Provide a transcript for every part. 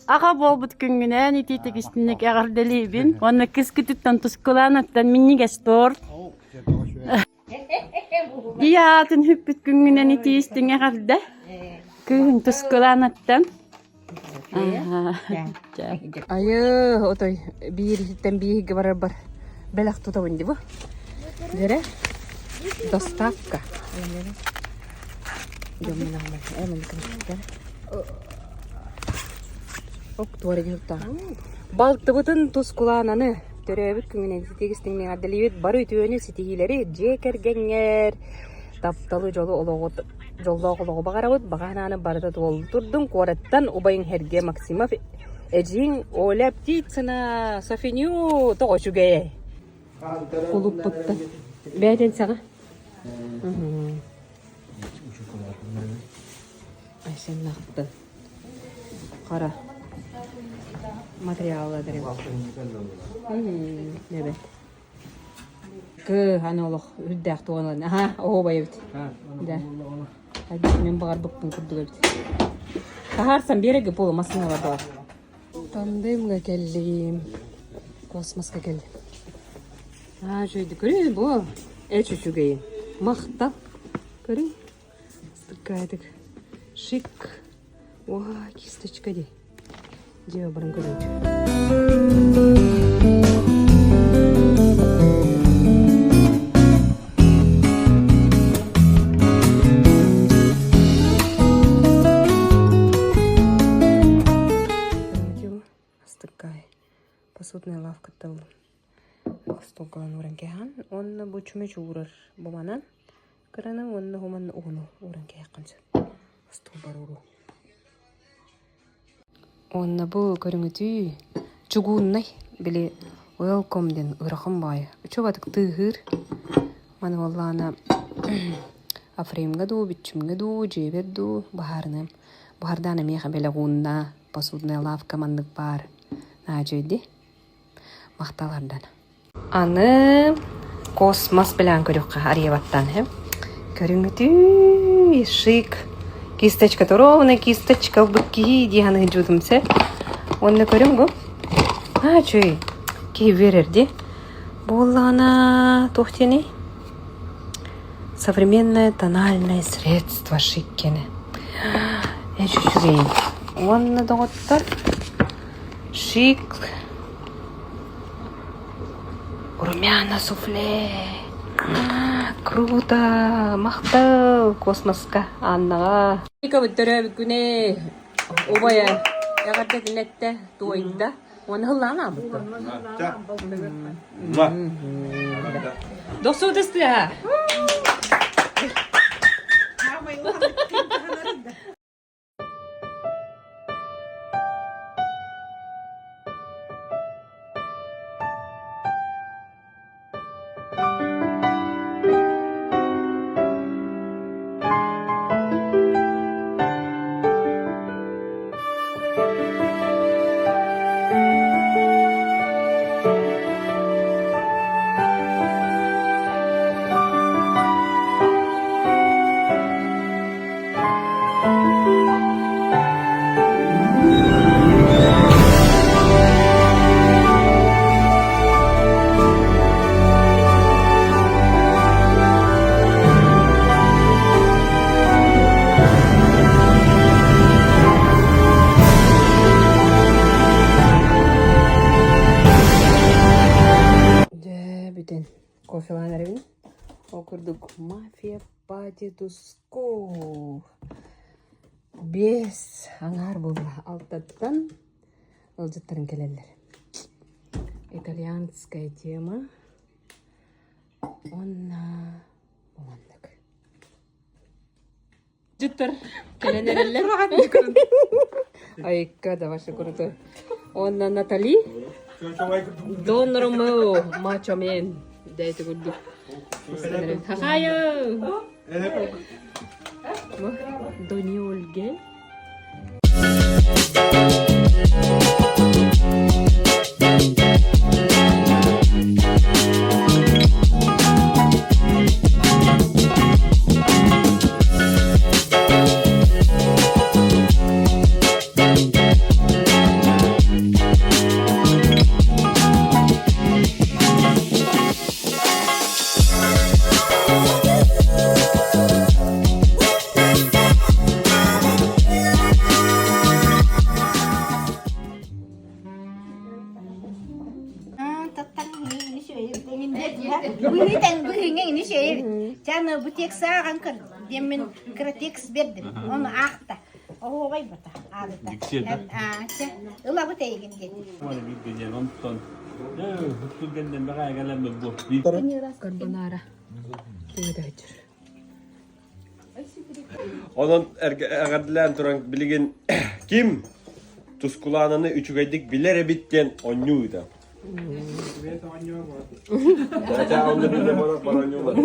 Ağa bolbut küngüne nititik istinek ağır delibin. Onu kıskıtıttan tuskulanattan minni gestor. Diyatın hüppüt küngüne niti istin ağır da. Kıhın tuskulanattan. Ayı otoy bir hitten bir var. Belak tutawın dibu. Dere. Dostavka. Ok tuara gilta. Baltı butun tuskulananı. Töröbüt küngüne sitigistің мен арделибет бар өтөөнү ситигилери жекергеңер. Тапталы жолу жолдогулугу багарабыт багананы барда толтурдум кораттан убайың херге Максимов эжиң олеп птицына Софиню тогочуге. Кулуп бутта. Бәден сага. Айсен нақты. Қара. Материалы дәреп. Небет. Аны олық үрдәк туғанларын. Аха, оғы бай бет. Да. Мен бағар бұқпын күрді көрді. Тағарсан берегі болу масына бар бағар. Тандымға келдім. Космосқа келдім. Жөйді көрейін бұл. Әч үшігейін. Мақтал. Көрейін. Стыкайдық. Шик. Ва, кисточка дей. Дева бұрын көрейді. Посудная лавка тыл. Столкалан уранкехан. Онна бучуме чурар. Боманан. Карана онна хуман уну уранкеханчы. Стол баруру. Онна бу көрүңүтү чугуннай. Биле welcome ден ырахым бай. Чобатык тыгыр. Маны валлана афремга ду, бичимга ду, жебет ду, бахарны. Бахарданы меха беле гунна. Посудная лавка мандык бар. Жойди. Мақталардан. Аны космос білән көріққа арьеваттан. Көріңіті шик. Кисточка торовна, кисточка бұкки дейханы жүдімсе. Онны көрің бұл? Чөй. Кей верерді. Болана тоқтені. Современное тональное средство шиккені. Чүшігейін. Онны доғыттар. Шик. Румяна суфле. Круто. Мақтал космосқа аннаға. Ика бүттірі бүткіне обая яғарда кінетті туайында. Оны ғыллана бұтты. Доқсу десті. Кофеланарыбын окурдук мафия по дедуску 5 аңар болды алтаттан ылжыттарын келелер. Итальянская тема. Онна боландык. Жыттар келелерлер. Айка да ваша круто. Онна Натали. Дон Ромео мачомен. Дайте гудду. Хахайо. Дони Ольге. Аны бутек саған кыр. Демен кратекс бердим. Оны акта. Ой бата. Адыта. Ыла бутейген деди. Mana bir gece ondan. Ya hukkun kendin bana gelen bu. Карбонара. Кимде жүр. Onun ergadilern turan bilgin kim tuskulanını üçügeydik bilere bitten onyuydu. Ya onu bir de bana onyular.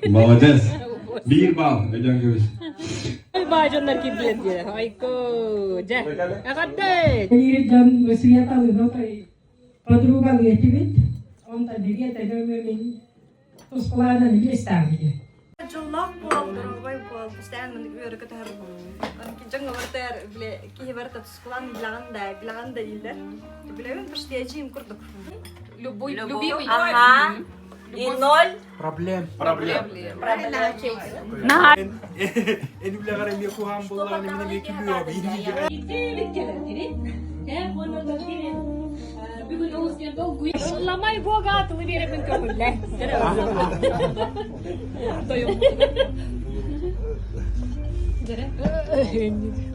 Молодец. Bir bal. Öden görüş. Бажандар кимде диyor. Айко. Же. Акадет. Jam Sriya tahu nota подруга летит, он та дивия та номерин тусклана не ставили. Жыллах болдыр, ой бол, постоянно үйрөкө тар. Анки жаңга бартар биле, ки барта тускулан билаганда дейдер. Билебен поштеджим курдук. Любимый. Ага. И ноль Проблем. En bile garem yakuhan bollarını benim ekibiyor. Бүгін оғызген бұл ұшыламай боға атылы беремін көңілі.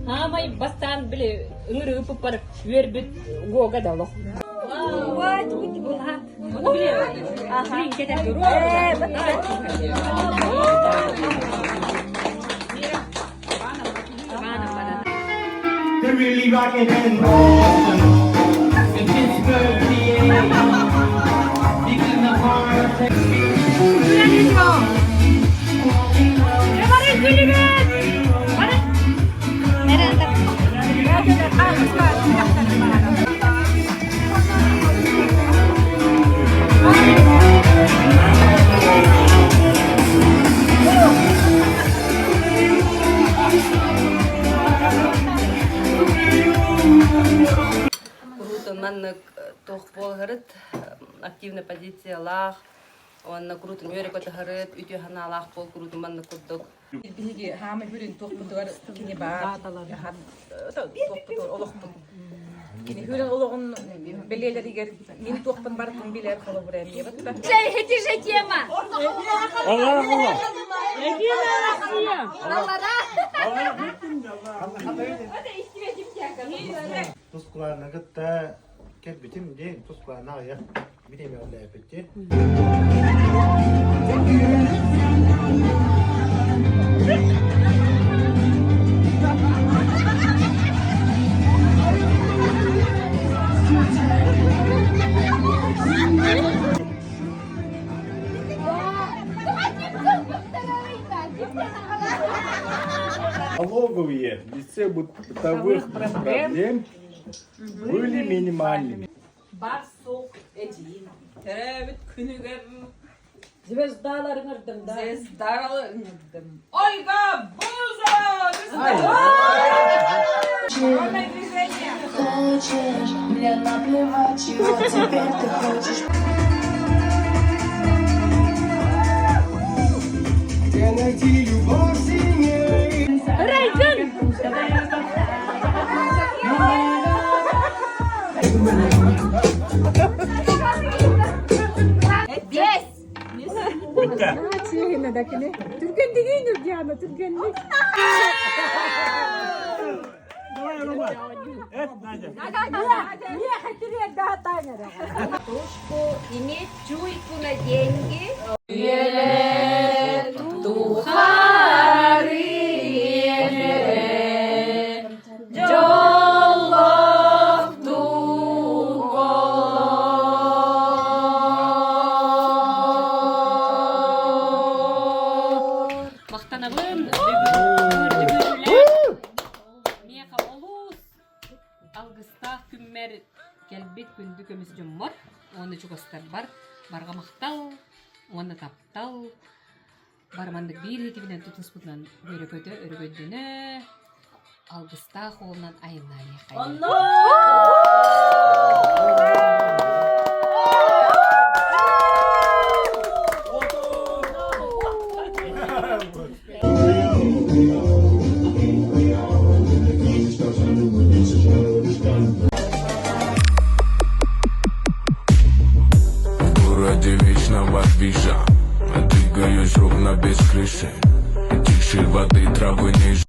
Амай бастан біле үңірі үпіп барып өрбіт оға да олық. Блин, кетен дұру. They're really rocking and rolling. In Pittsburgh, PA. Deep in the heart of Маннык тох болгарыт активная позициялах онна крутун өрөк өтөгөрөт үтө ханалах бол крутун маннык курдук Биги хама хүрин тохпутугар кини баа. Тохпутугар олохпун. Кини хүринологун белелеригер мин тохпун бартын билер кала бурем ебатта. Это же тема. Tuzkularına gıtta ket bitim diye tuzkularına ya. Bilemiyorum ne yapıcı. Налоговые лице бытовых проблем были минимальными. Бар соқ эдин. Теребит күнүгер звездаларыңырдым да. Звездаларыңырдым. Ольга Буза! Хочешь, мне наплевать, чего теперь ты хочешь. Где найти любовь сильнее? Türkan değil Nurcan'a, Türkan'lık. Давай, Рома. Надя. Не хотели да таймера. Тушку иметь чуйку на деньги. Мақтанабын, меха олус, алгыста күммер келбет күнді көміз жұммар, оны жүгістер бар, барға мақтал, оны таптал, бармандық бір етібінен тұтыс бұтынан өрігөдіні, алгыста қолынан айыннан еқайын. В городе вечного движа Двигаюсь ровно без крыши. Тише воды, травы ниже.